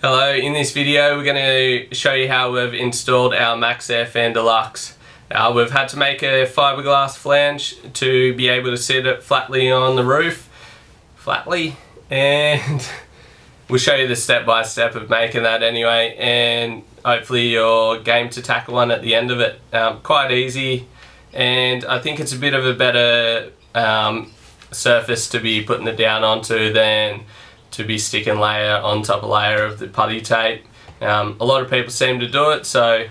Hello, in this video we're going to show you how we've installed our MaxxAir MAXXFAN Deluxe. We've had to make a fiberglass flange to be able to sit it flatly on the roof. And we'll show you the step-by-step of making that anyway, and hopefully you're game to tackle one at the end of it. Quite easy, and I think it's a bit of a better surface to be putting it down onto than to be sticking layer on top of layer of the putty tape. A lot of people seem to do it, so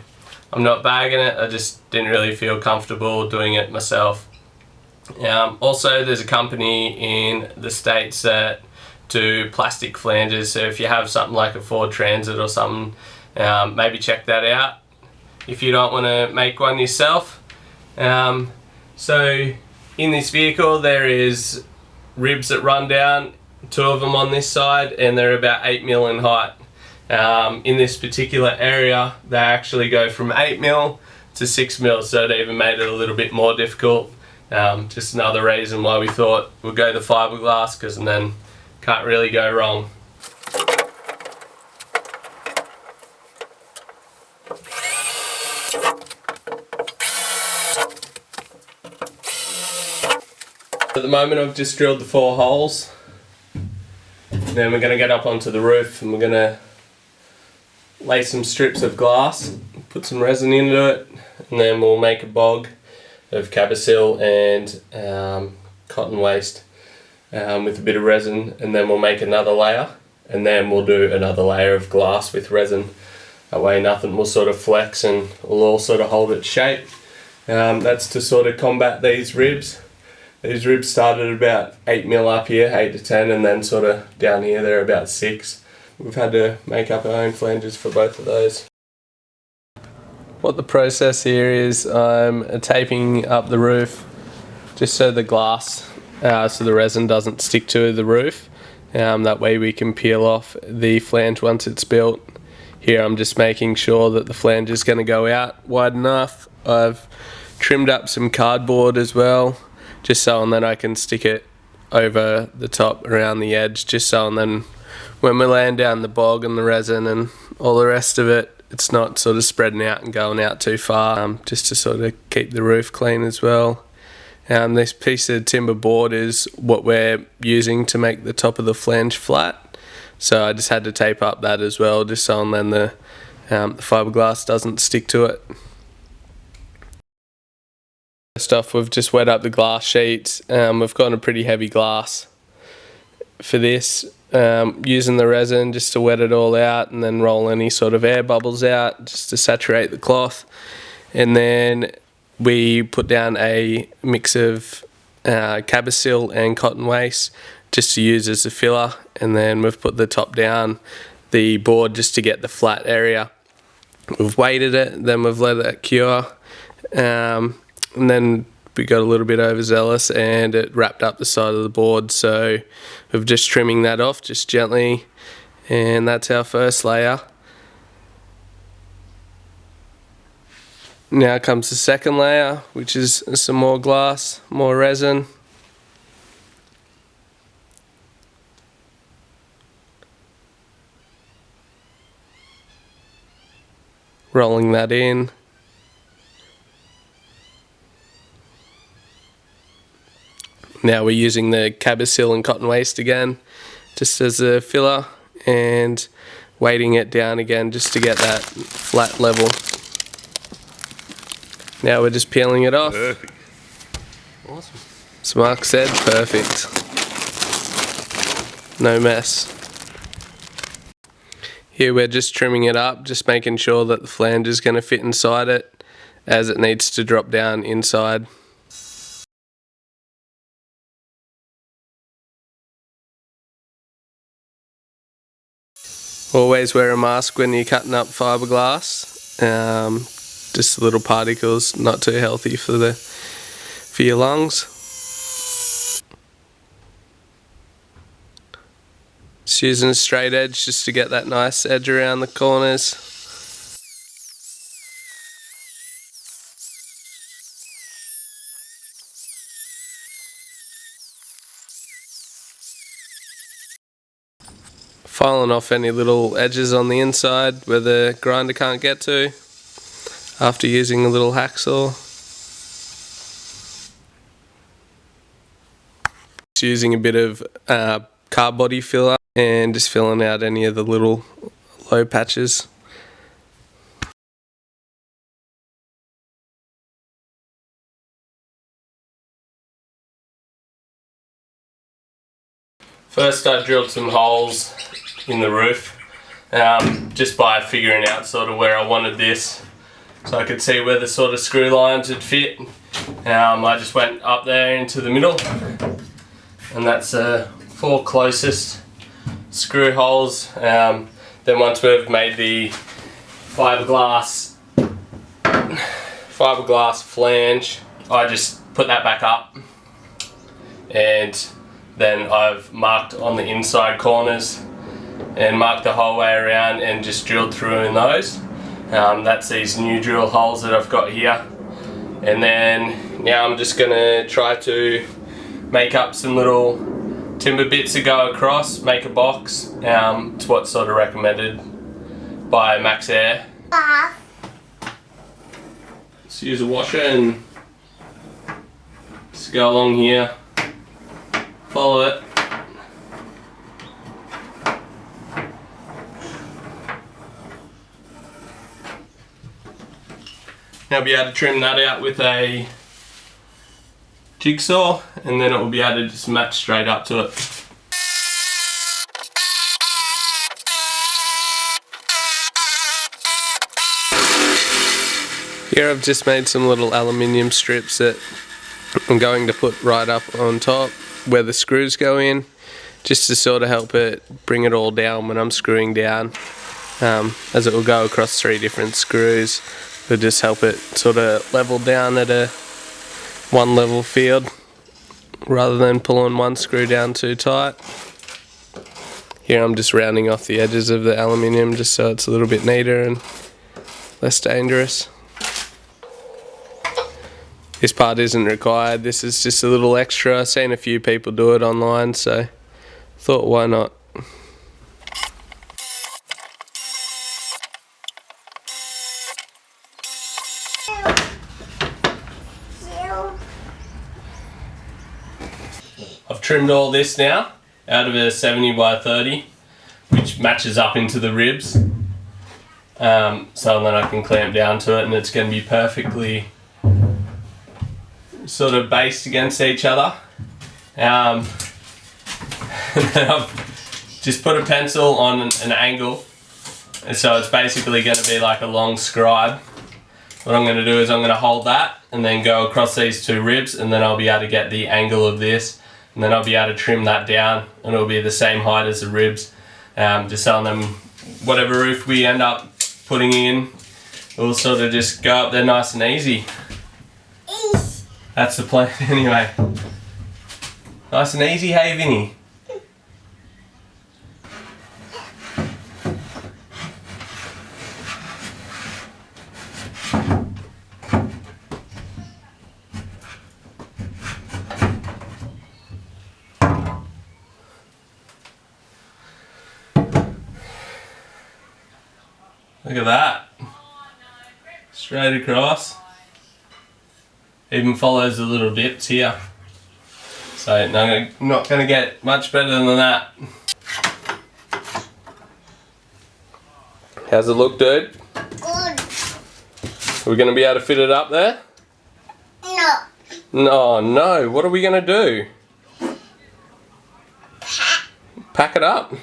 I'm not bagging it. I just didn't really feel comfortable doing it myself. Also, there's a company in the States that do plastic flanges, so if you have something like a Ford Transit or something, maybe check that out if you don't want to make one yourself. So in this vehicle there is ribs that run down, 2 of them on this side, and they're about 8 mil in height. In this particular area they actually go from 8 mil to 6 mil, so it even made it a little bit more difficult. Just another reason why we thought we'd go the fiberglass, because then can't really go wrong. At the moment I've just drilled the 4 holes. Then we're going to get up onto the roof and we're going to lay some strips of glass, put some resin into it, and then we'll make a bog of cabasil and cotton waste with a bit of resin, and then we'll make another layer, and then we'll do another layer of glass with resin. That way nothing will sort of flex and will all sort of hold its shape. That's to sort of combat these ribs. These ribs started at about 8 mil up here, 8 to 10, and then sort of down here they're about 6. We've had to make up our own flanges for both of those. What the process here is, I'm taping up the roof just so the glass, so the resin doesn't stick to the roof. That way we can peel off the flange once it's built. Here I'm just making sure that the flange is going to go out wide enough. I've trimmed up some cardboard as well, just so and then I can stick it over the top around the edge, just so and then when we're laying down the bog and the resin and all the rest of it, it's not sort of spreading out and going out too far, just to sort of keep the roof clean as well. This piece of timber board is what we're using to make the top of the flange flat, so I just had to tape up that as well, just so and then the fiberglass doesn't stick to it. Stuff, we've just wet up the glass sheets. We've got a pretty heavy glass for this, using the resin just to wet it all out and then roll any sort of air bubbles out just to saturate the cloth. And then we put down a mix of cabasil and cotton waste just to use as a filler, and then we've put the top down the board just to get the flat area. We've weighted it, then we've let it cure, and then we got a little bit overzealous and it wrapped up the side of the board, so we're just trimming that off just gently, and that's our first layer. Now comes the second layer, which is some more glass, more resin. Rolling that in. Now we're using the cabasil and cotton waste again, just as a filler, and weighting it down again just to get that flat level. Now we're just peeling it off. Perfect. Awesome. As Mark said, perfect. No mess. Here we're just trimming it up, just making sure that the flange is going to fit inside it, as it needs to drop down inside. Always wear a mask when you're cutting up fiberglass. Just little particles, not too healthy for your lungs. Just using a straight edge just to get that nice edge around the corners. Filing off any little edges on the inside where the grinder can't get to after using a little hacksaw. Just using a bit of car body filler and just filling out any of the little low patches. First I drilled some holes in the roof just by figuring out sort of where I wanted this so I could see where the sort of screw lines would fit. I just went up there into the middle, and that's the 4 closest screw holes. Then once we've made the fiberglass flange, I just put that back up, and then I've marked on the inside corners and marked the whole way around and just drilled through in those. That's these new drill holes that I've got here. And then now I'm just gonna try to make up some little timber bits to go across, make a box. It's what's sort of recommended by MaxxAir. Let's use a washer and just go along here, follow it. Now I'll be able to trim that out with a jigsaw, and then it will be able to just match straight up to it. Here I've just made some little aluminium strips that I'm going to put right up on top where the screws go in, just to sort of help it bring it all down when I'm screwing down, as it will go across 3 different screws. It'll just help it sort of level down at a one level field rather than pulling one screw down too tight. Here I'm just rounding off the edges of the aluminium just so it's a little bit neater and less dangerous. This part isn't required, this is just a little extra. I've seen a few people do it online, so thought why not. I've trimmed all this now out of a 70 by 30, which matches up into the ribs, so then I can clamp down to it and it's going to be perfectly sort of based against each other. And then I've just put a pencil on an angle, and so it's basically going to be like a long scribe. What I'm going to do is I'm going to hold that and then go across these 2 ribs, and then I'll be able to get the angle of this, and then I'll be able to trim that down and it'll be the same height as the ribs, just so them whatever roof we end up putting in, it'll sort of just go up there nice and easy. That's the plan anyway. Nice and easy, hey Vinny? Look at that. Straight across. Even follows the little dips here. So no, not going to get much better than that. How's it look, dude? Good. Are we going to be able to fit it up there? No. No, no. What are we going to do? Pack it up.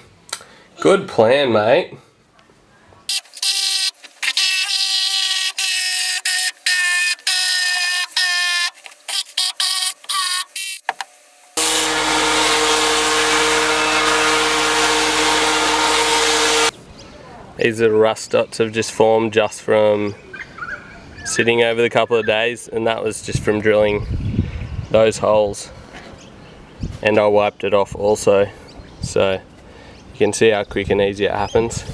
Good plan, mate. These little rust dots have just formed just from sitting over the couple of days, and that was just from drilling those holes, and I wiped it off also, so you can see how quick and easy it happens.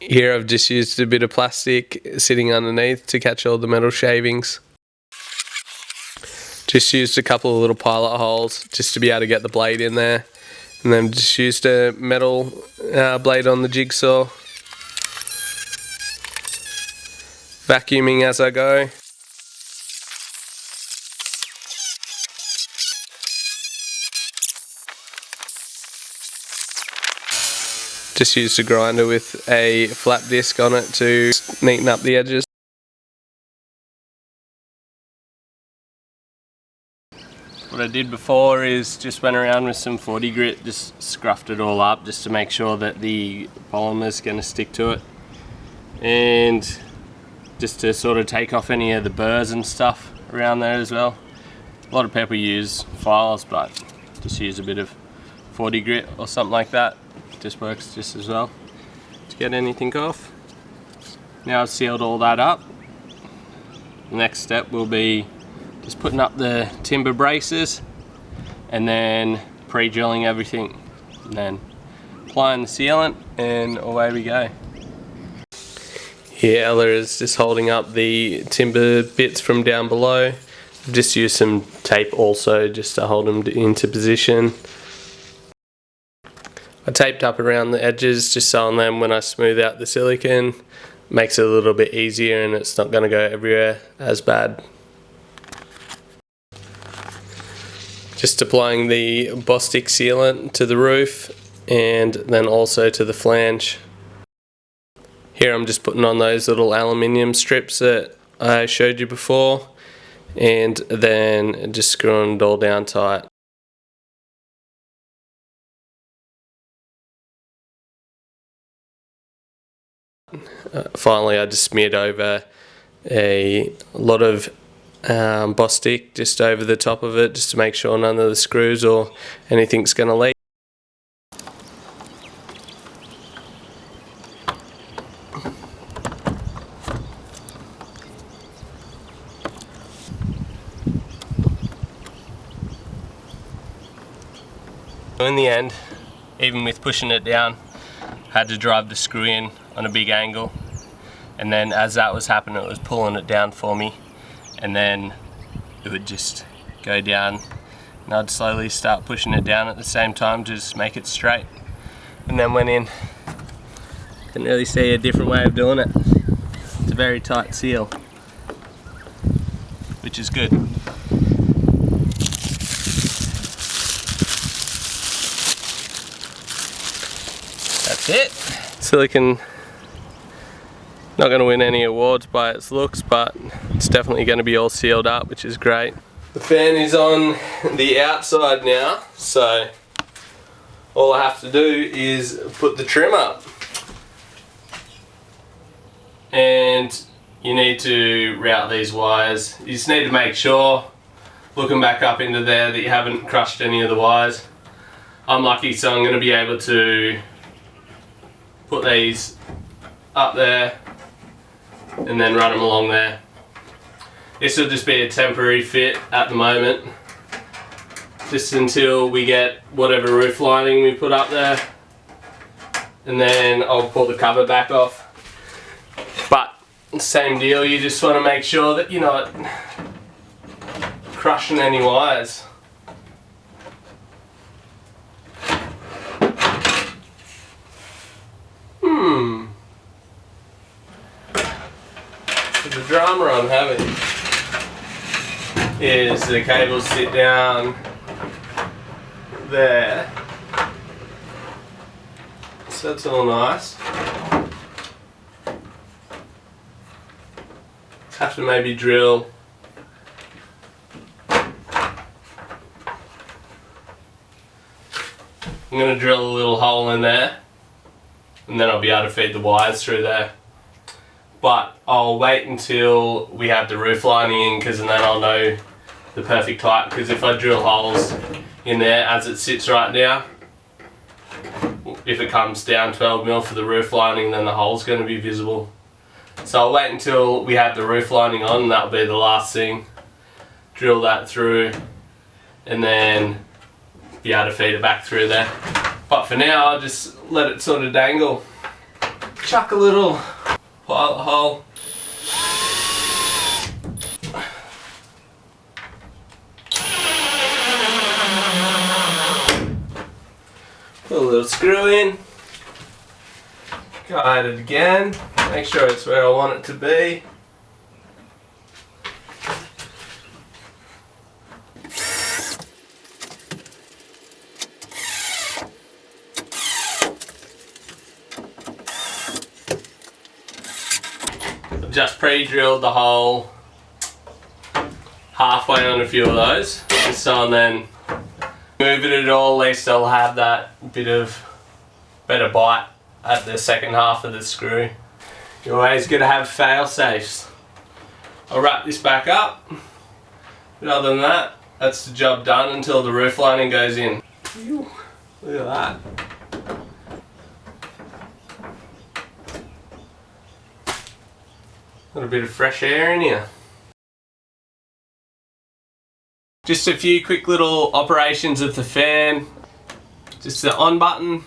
Here I've just used a bit of plastic sitting underneath to catch all the metal shavings. Just used a couple of little pilot holes just to be able to get the blade in there, and then just used a metal blade on the jigsaw, vacuuming as I go. Just used a grinder with a flat disc on it to neaten up the edges. What I did before is just went around with some 40 grit, just scruffed it all up just to make sure that the polymer is going to stick to it, and just to sort of take off any of the burrs and stuff around there as well. A lot of people use files, but just use a bit of 40 grit or something like that. Just works just as well to get anything off. Now I've sealed all that up, the next step will be just putting up the timber braces and then pre-drilling everything, and then applying the sealant, and away we go. Here Ella is just holding up the timber bits from down below. I've just used some tape also just to hold them into position. I taped up around the edges just so on them when I smooth out the silicone, makes it a little bit easier and it's not going to go everywhere as bad. Just applying the Bostik sealant to the roof and then also to the flange. Here I'm just putting on those little aluminium strips that I showed you before, and then just screwing it all down tight. Finally I just smeared over a lot of Bostik just over the top of it, just to make sure none of the screws or anything's going to leak. In the end, even with pushing it down, I had to drive the screw in on a big angle, and then as that was happening it was pulling it down for me, and then it would just go down and I'd slowly start pushing it down at the same time to just make it straight, and then went in. Didn't really see a different way of doing it. It's a very tight seal, which is good. That's it. Silicon, not going to win any awards by its looks, but it's definitely going to be all sealed up, which is great. The fan is on the outside now, so all I have to do is put the trim up. And you need to route these wires. You just need to make sure, looking back up into there, that you haven't crushed any of the wires. I'm lucky, so I'm going to be able to put these up there and then run them along there. This will just be a temporary fit at the moment, just until we get whatever roof lining we put up there, and then I'll pull the cover back off. But same deal, you just want to make sure that you're not crushing any wires. So the drama I'm having is the cables sit down there, so that's all nice. Have to maybe drill I'm going to drill a little hole in there, and then I'll be able to feed the wires through there. But I'll wait until we have the roof lining in, because then I'll know the perfect height. Because if I drill holes in there as it sits right now, if it comes down 12mm for the roof lining, then the hole's going to be visible. So I'll wait until we have the roof lining on, and that'll be the last thing. Drill that through, and then be able to feed it back through there. But for now, I'll just let it sort of dangle. Chuck a little pilot hole. Put a little screw in. Guide it again. Make sure it's where I want it to be. I've just pre-drilled the hole halfway on a few of those, so then moving it all, at least I'll have that bit of better bite at the second half of the screw. You're always going to have fail safes. I'll wrap this back up, but other than that, that's the job done until the roof lining goes in. Look at that. Got a bit of fresh air in here. Just a few quick little operations of the fan. Just the on button.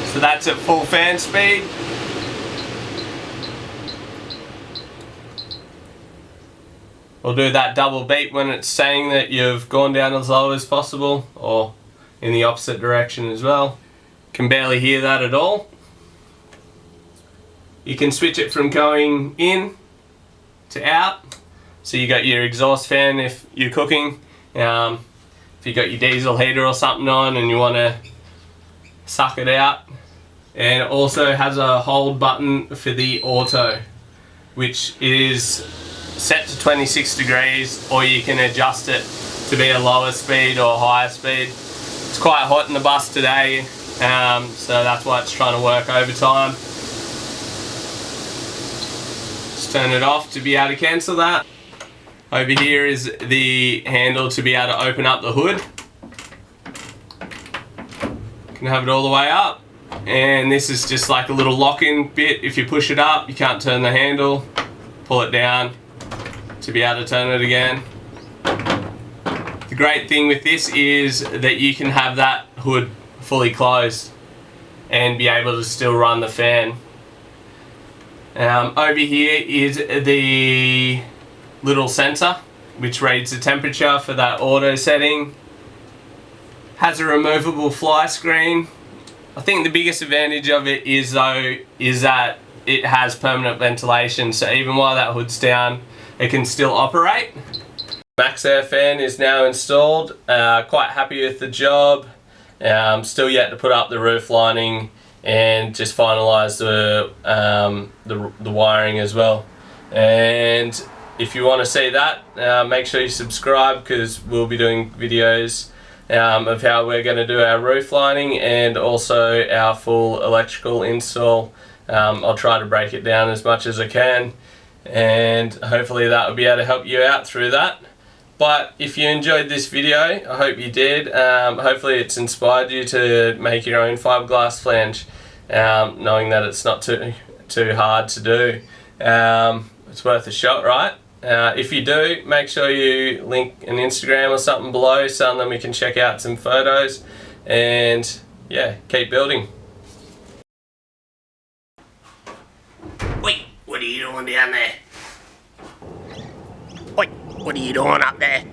So that's at full fan speed. We'll do that double beep when it's saying that you've gone down as low as possible, or in the opposite direction as well. Can barely hear that at all. You can switch it from going in to out. So you got your exhaust fan if you're cooking. If you got your diesel heater or something on and you want to suck it out. And it also has a hold button for the auto, which is set to 26 degrees, or you can adjust it to be a lower speed or higher speed. It's quite hot in the bus today, so that's why it's trying to work overtime. Just turn it off to be able to cancel that. Over here is the handle to be able to open up the hood. You can have it all the way up. And this is just like a little lock-in bit. If you push it up, you can't turn the handle. Pull it down to be able to turn it again. The great thing with this is that you can have that hood fully closed and be able to still run the fan. Over here is the little sensor which reads the temperature for that auto setting. Has a removable fly screen. I think the biggest advantage of it is that it has permanent ventilation, so even while that hood's down it can still operate. MaxxAir fan is now installed. Quite happy with the job. Still yet to put up the roof lining and just finalise the wiring as well. And if you want to see that, make sure you subscribe, because we'll be doing videos of how we're going to do our roof lining and also our full electrical install. I'll try to break it down as much as I can, and hopefully that will be able to help you out through that. But if you enjoyed this video, I hope you did. Hopefully it's inspired you to make your own fiberglass flange, knowing that it's not too hard to do. It's worth a shot, right? If you do, make sure you link an Instagram or something below, so then we can check out some photos, and yeah, keep building. Wait, what are you doing down there? Wait, what are you doing up there?